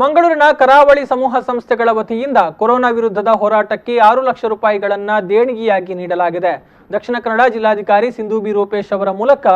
ಮಂಗಳೂರಿನ ಕರಾವಳಿ ಸಮೂಹ ಸಂಸ್ಥೆಗಳ ವತಿಯಿಂದ ಕೊರೋನಾ ವಿರುದ್ಧದ ಹೋರಾಟಕ್ಕೆ 6 ಲಕ್ಷ ರೂಪಾಯಿಗಳನ್ನು ದೇಣಿಗೆಯಾಗಿ ನೀಡಲಾಗಿದೆ. ದಕ್ಷಿಣ ಕನ್ನಡ ಜಿಲ್ಲಾಧಿಕಾರಿ ಸಿಂಧು ಬಿ ರೂಪೇಶ್ ಅವರ ಮೂಲಕ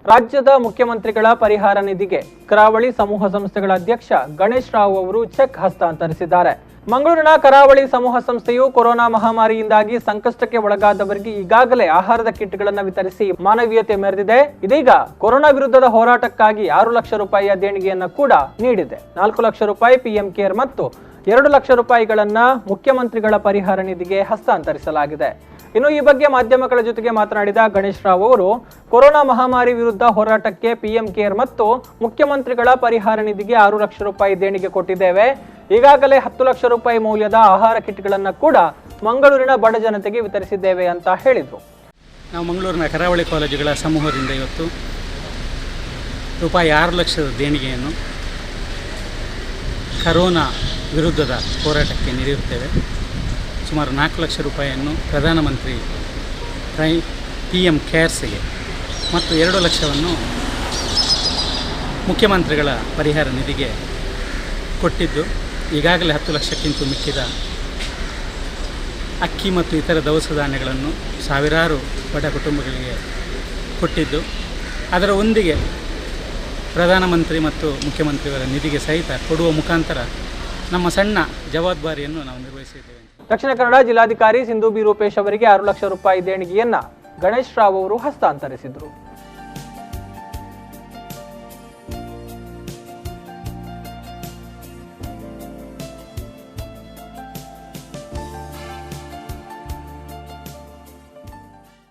ರಾಜ್ಯದ ಮುಖ್ಯಮಂತ್ರಿಗಳ ಪರಿಹಾರ ನಿಧಿಗೆ ಕರಾವಳಿ ಸಮೂಹ ಸಂಸ್ಥೆಗಳ ಅಧ್ಯಕ್ಷ ಗಣೇಶ್ ರಾವ್ ಅವರು ಚೆಕ್ ಹಸ್ತಾಂತರಿಸಿದ್ದಾರೆ. ಮಂಗಳೂರಿನ ಕರಾವಳಿ ಸಮೂಹ ಸಂಸ್ಥೆಯು ಕೊರೋನಾ ಮಹಾಮಾರಿಯಿಂದಾಗಿ ಸಂಕಷ್ಟಕ್ಕೆ ಒಳಗಾದವರಿಗೆ ಈಗಾಗಲೇ ಆಹಾರದ ಕಿಟ್ಗಳನ್ನು ವಿತರಿಸಿ ಮಾನವೀಯತೆ ಮೆರೆದಿದೆ. ಇದೀಗ ಕೊರೋನಾ ವಿರುದ್ಧದ ಹೋರಾಟಕ್ಕಾಗಿ 6 ಲಕ್ಷ ರೂಪಾಯಿಯ ದೇಣಿಗೆಯನ್ನು ಕೂಡ ನೀಡಿದೆ. 4 ಲಕ್ಷ ರೂಪಾಯಿ ಪಿಎಂ ಕೇರ್ ಮತ್ತು 2 ಲಕ್ಷ ರೂಪಾಯಿಗಳನ್ನ ಮುಖ್ಯಮಂತ್ರಿಗಳ ಪರಿಹಾರ ನಿಧಿಗೆ ಹಸ್ತಾಂತರಿಸಲಾಗಿದೆ. ಇನ್ನು ಈ ಬಗ್ಗೆ ಮಾಧ್ಯಮಗಳ ಜೊತೆಗೆ ಮಾತನಾಡಿದ ಗಣೇಶ್ ರಾವ್ ಅವರು ಕೊರೋನಾ ಮಹಾಮಾರಿ ವಿರುದ್ಧ ಹೋರಾಟಕ್ಕೆ ಪಿಎಂ ಕೇರ್ ಮತ್ತು ಮುಖ್ಯಮಂತ್ರಿಗಳ ಪರಿಹಾರ ನಿಧಿಗೆ 6 ಲಕ್ಷ ರೂಪಾಯಿ ದೇಣಿಗೆ ಕೊಟ್ಟಿದ್ದೇವೆ. ಈಗಾಗಲೇ 10 ಲಕ್ಷ ರೂಪಾಯಿ ಮೌಲ್ಯದ ಆಹಾರ ಕಿಟ್ಗಳನ್ನು ಕೂಡ ಮಂಗಳೂರಿನ ಬಡ ಜನತೆಗೆ ವಿತರಿಸಿದ್ದೇವೆ ಅಂತ ಹೇಳಿದರು. ನಾವು ಮಂಗಳೂರಿನ ಕರಾವಳಿ ಕಾಲೇಜುಗಳ ಸಮೂಹದಿಂದ ಇವತ್ತು ರೂಪಾಯಿ 6 ಲಕ್ಷದ ದೇಣಿಗೆಯನ್ನು ಕರೋನಾ ವಿರುದ್ಧದ ಹೋರಾಟಕ್ಕೆ ನೀಡಿರುತ್ತೇವೆ. ಸುಮಾರು 4 ಲಕ್ಷ ರೂಪಾಯಿಯನ್ನು ಪ್ರಧಾನಮಂತ್ರಿ PM ಕೇರ್ಸ್ಗೆ ಮತ್ತು 2 ಲಕ್ಷವನ್ನು ಮುಖ್ಯಮಂತ್ರಿಗಳ ಪರಿಹಾರ ನಿಧಿಗೆ ಕೊಟ್ಟಿದ್ದು, ಈಗಾಗಲೇ 10 ಲಕ್ಷಕ್ಕಿಂತ ಮಿಕ್ಕಿದ ಅಕ್ಕಿ ಮತ್ತು ಇತರ ದವಸ ಧಾನ್ಯಗಳನ್ನು ಸಾವಿರಾರು ಬಡ ಕುಟುಂಬಗಳಿಗೆ ಕೊಟ್ಟಿದ್ದು, ಅದರ ಒಂದಿಗೆ ಪ್ರಧಾನಮಂತ್ರಿ ಮತ್ತು ಮುಖ್ಯಮಂತ್ರಿಗಳ ನಿಧಿಗೆ ಸಹಿತ ಕೊಡುವ ಮುಖಾಂತರ ನಮ್ಮ ಸಣ್ಣ ಜವಾಬ್ದಾರಿಯನ್ನು ನಾವು ನಿರ್ವಹಿಸಿದ್ದೇವೆ. ದಕ್ಷಿಣ ಕನ್ನಡ ಜಿಲ್ಲಾಧಿಕಾರಿ ಸಿಂಧು ಬಿ ರೂಪೇಶ್ ಅವರಿಗೆ 6 ಲಕ್ಷ ರೂಪಾಯಿ ದೇಣಿಗೆಯನ್ನ ಗಣೇಶ್ ರಾವ್ ಅವರು ಹಸ್ತಾಂತರಿಸಿದರು.